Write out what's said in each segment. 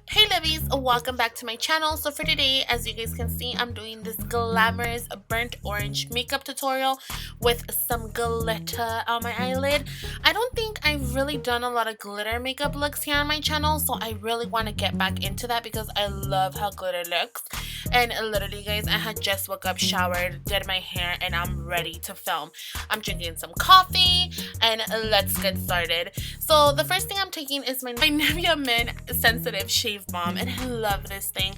Hey lovies, welcome back to my channel. So for today, as you guys can see, I'm doing this glamorous burnt orange makeup tutorial with some glitter on my eyelid. I don't think I've really done a lot of glitter makeup looks here on my channel, so I really want to get back into that because I love how glitter looks. And literally guys, I had just woke up, showered, did my hair, and I'm ready to film. I'm drinking some coffee and let's get started. So the first thing I'm taking is my Nivea Men Sensitive Shave Balm, and I love this thing.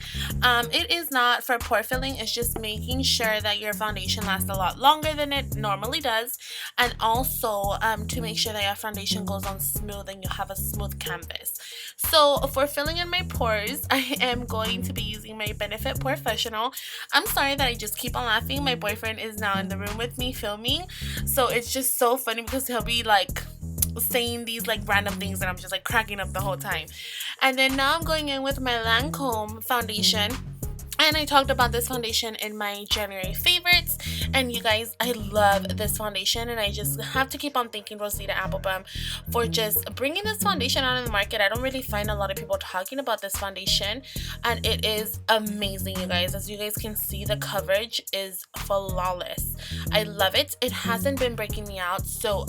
It is not for pore filling, it's just making sure that your foundation lasts a lot longer than it normally does, and also to make sure that your foundation goes on smooth and you have a smooth canvas. So for filling in my pores, I am going to be using my Benefit Porefessional. I'm sorry that I just keep on laughing. My boyfriend is now in the room with me filming, so it's just so funny because he'll be like saying these like random things and I'm just like cracking up the whole time. And then now I'm going in with my Landome foundation, and I talked about this foundation in my January favorites, and you guys, I love this foundation, and I just have to keep on thanking Rosita Applebaum for just bringing this foundation out on the market. I don't really find a lot of people talking about this foundation, and it is amazing, you guys. As you guys can see, the coverage is flawless. I love it. It hasn't been breaking me out, so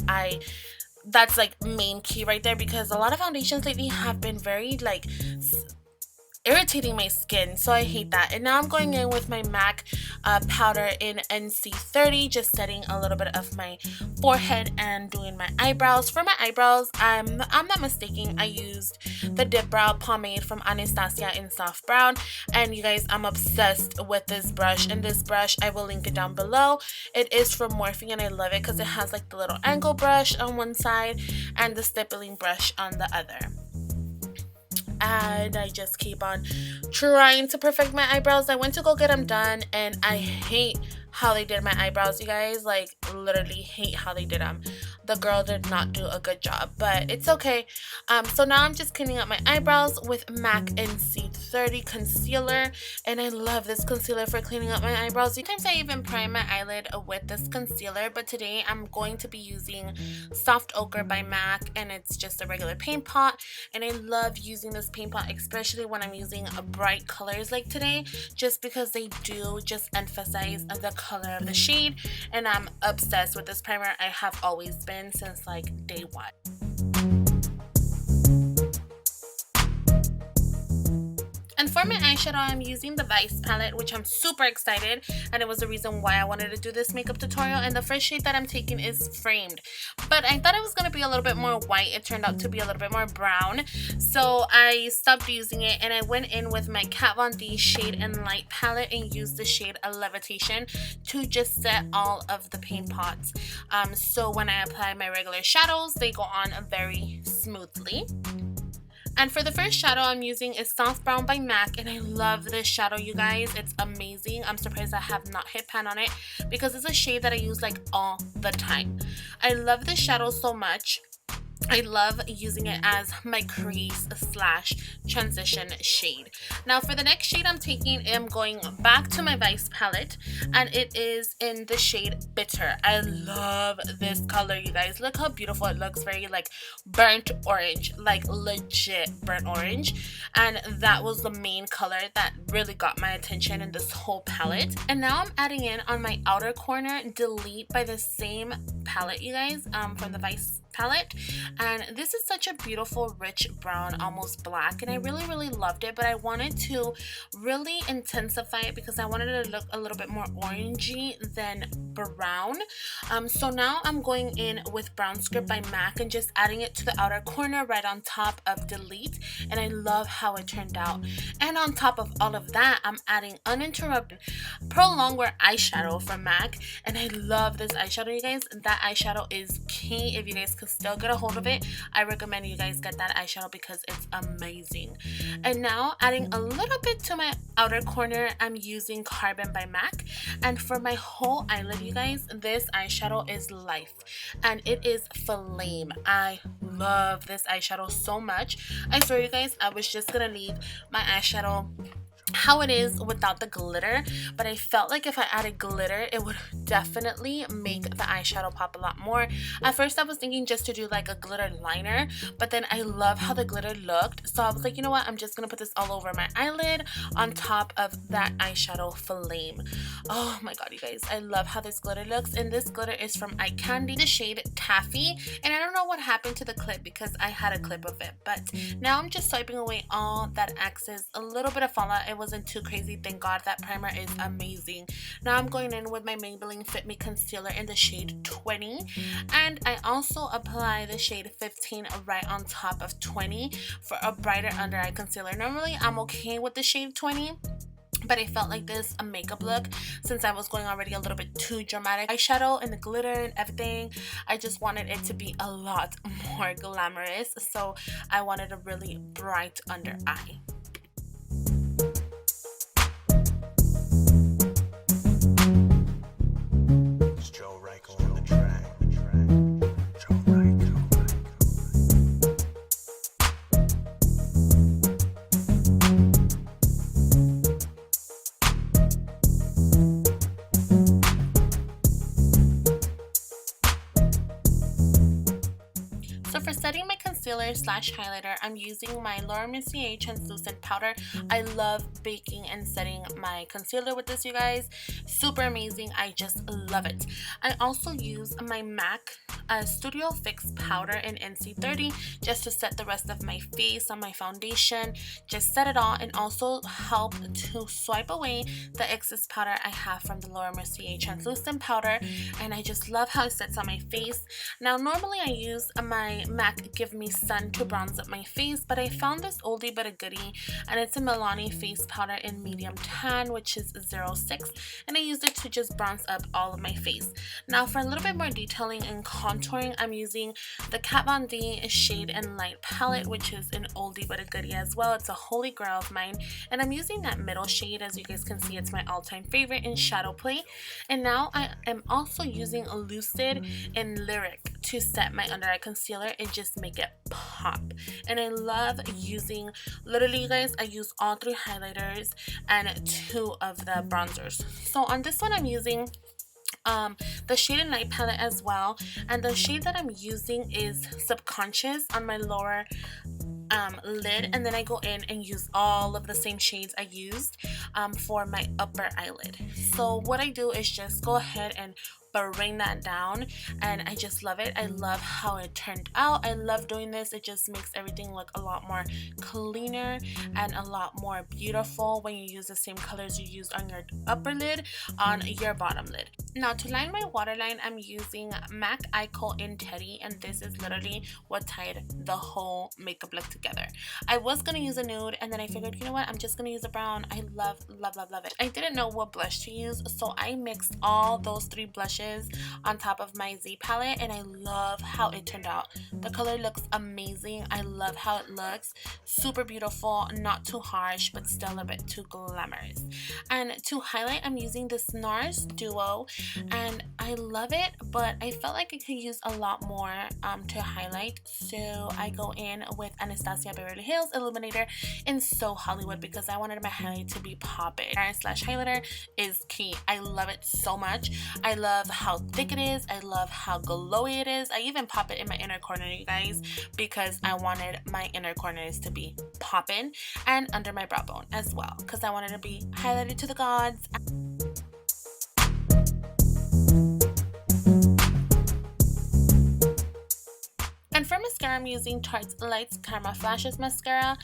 that's like main key right there, because a lot of foundations lately have been very like irritating my skin, so I hate that. And now I'm going in with my MAC powder in NC30, just setting a little bit of my forehead and doing my eyebrows. For my eyebrows, I'm not mistaken, I used the Dip Brow Pomade from Anastasia in Soft Brown, and you guys, I'm obsessed with this brush. And this brush, I will link it down below. It is from Morphe, and I love it because it has like the little angle brush on one side and the stippling brush on the other. And I just keep on trying to perfect my eyebrows. I went to go get them done, and I hate how they did my eyebrows, you guys. Like, literally hate how they did them. The girl did not do a good job, but it's okay. So now I'm just cleaning up my eyebrows with MAC NC30 concealer, and I love this concealer for cleaning up my eyebrows. Sometimes I even prime my eyelid with this concealer, but today I'm going to be using Soft Ochre by MAC, and it's just a regular paint pot. And I love using this paint pot, especially when I'm using bright colors like today, just because they do just emphasize the color of the shade. And I'm obsessed with this primer. I have always been since like day one. And for my eyeshadow, I'm using the Vice palette, which I'm super excited, and it was the reason why I wanted to do this makeup tutorial. And the first shade that I'm taking is Framed, but I thought it was going to be a little bit more white. It turned out to be a little bit more brown, so I stopped using it, and I went in with my Kat Von D Shade and Light palette and used the shade Levitation to just set all of the paint pots. So when I apply my regular shadows, they go on very smoothly. And for the first shadow I'm using is Soft Brown by MAC, and I love this shadow, you guys. It's amazing. I'm surprised I have not hit pan on it because it's a shade that I use like all the time. I love this shadow so much. I love using it as my crease / transition shade. Now for the next shade I'm taking, I'm going back to my Vice palette, and it is in the shade Bitter. I love this color, you guys. Look how beautiful it looks. Very like burnt orange, like legit burnt orange. And that was the main color that really got my attention in this whole palette. And now I'm adding in on my outer corner Delete by the same palette, you guys, from the Vice palette. And this is such a beautiful rich brown, almost black, and I really loved it, but I wanted to really intensify it because I wanted it to look a little bit more orangey than brown. So now I'm going in with Brown Script by MAC and just adding it to the outer corner right on top of Delete, and I love how it turned out. And on top of all of that, I'm adding Uninterrupted Pro Longwear eyeshadow from MAC, and I love this eyeshadow, you guys. That eyeshadow is key. If you guys could still get a hold of it, I recommend you guys get that eyeshadow because it's amazing. And now adding a little bit to my outer corner, I'm using Carbon by MAC, and for my whole eyelid, you guys, this eyeshadow is Life, and it is Flame. I love this eyeshadow so much. I swear, you guys, I was just gonna leave my eyeshadow how it is without the glitter, but I felt like if I added glitter it would definitely make the eyeshadow pop a lot more. At first I was thinking just to do like a glitter liner, but then I love how the glitter looked, so I was like, you know what, I'm just gonna put this all over my eyelid on top of that eyeshadow flame. Oh my god, you guys, I love how this glitter looks, and this glitter is from Kandy, the shade Taffy, and I don't know what happened to the clip because I had a clip of it, but now I'm just swiping away all that excess. A little bit of fallout, it wasn't too crazy, thank god. That primer is amazing. Now I'm going in with my Maybelline Fit Me Concealer in the shade 20, and I also apply the shade 15 right on top of 20 for a brighter under eye concealer. Normally I'm okay with the shade 20, but I felt like this a makeup look, since I was going already a little bit too dramatic eyeshadow and the glitter and everything, I just wanted it to be a lot more glamorous, so I wanted a really bright under eye. So for setting my concealer slash highlighter, I'm using my Mercier translucent powder. I love baking and setting my concealer with this, you guys. Super amazing. I just love it. I also use my MAC Studio Fix powder in NC30 just to set the rest of my face on my foundation. Just set it all, and also help to swipe away the excess powder I have from the Mercier translucent powder, and I just love how it sets on my face. Now normally I use my MAC Give Me Sun to bronze up my face, but I found this oldie but a goodie, and it's a Milani face powder in medium tan, which is 06, and I used it to just bronze up all of my face. Now for a little bit more detailing and contouring, I'm using the Kat Von D Shade and Light palette, which is an oldie but a goodie as well. It's a holy grail of mine, and I'm using that middle shade. As you guys can see, it's my all-time favorite in Shadowplay. And now I am also using Lucid and Lyric to set my under eye concealer and just make it pop. And I love using, literally you guys, I use all 3 highlighters and 2 of the bronzers. So on this one I'm using the Shade and Light palette as well, and the shade that I'm using is Subconscious on my lower lid, and then I go in and use all of the same shades I used for my upper eyelid. So what I do is just go ahead and bring that down, and I just love it. I love how it turned out. I love doing this. It just makes everything look a lot more cleaner and a lot more beautiful when you use the same colors you used on your upper lid on your bottom lid. Now to line my waterline, I'm using MAC Eye Khol in Teddy, and this is literally what tied the whole makeup look together. I was gonna use a nude, and then I figured, you know what, I'm just gonna use a brown. I love it. I didn't know what blush to use, so I mixed all those 3 blushes on top of my Z palette, and I love how it turned out. The color looks amazing. I love how it looks. Super beautiful, not too harsh, but still a bit too glamorous. And to highlight, I'm using this NARS Duo, and I love it, but I felt like I could use a lot more to highlight, so I go in with Anastasia Beverly Hills Illuminator in So Hollywood because I wanted my highlight to be popping. Slash highlighter is key. I love it so much. I love how thick it is. I love how glowy it is. I even pop it in my inner corner, you guys, because I wanted my inner corners to be popping, and under my brow bone as well because I wanted to be highlighted to the gods. And for mascara, I'm using Tarte's Lights Camera Flashes mascara.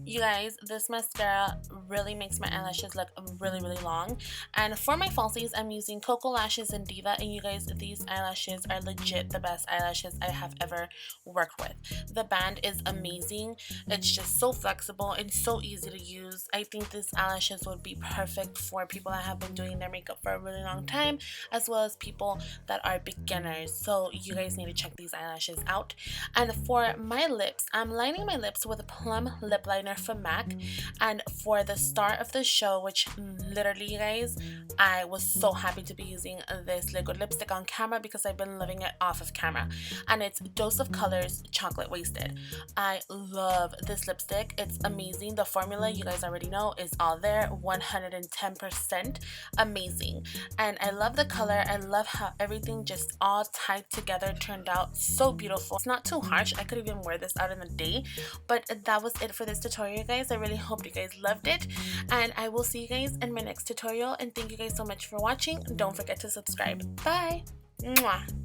You guys, this mascara really makes my eyelashes look really long. And for my falsies, I'm using Koko lashes in Diva, and you guys, these eyelashes are legit the best eyelashes I have ever worked with. The band is amazing. It's just so flexible and so easy to use. I think these eyelashes would be perfect for people that have been doing their makeup for a really long time, as well as people that are beginners. So you guys need to check these eyelashes out. And for my lips, I'm lining my lips with a Plum lip liner Lipliner from MAC. And for the start of the show, which literally, you guys, I was so happy to be using this liquid lipstick on camera because I've been loving it off of camera. And it's Dose of Colors Chocolate Wasted. I love this lipstick. It's amazing. The formula, you guys already know, is all there. 110% amazing. And I love the color. I love how everything just all tied together turned out so beautiful. It's not too harsh. I could even wear this out in the day. But that was it for this tutorial, guys. I really hope you guys loved it. And I will see you guys in my next tutorial. And thank you guys so much for watching. Don't forget to subscribe. Bye! Mwah.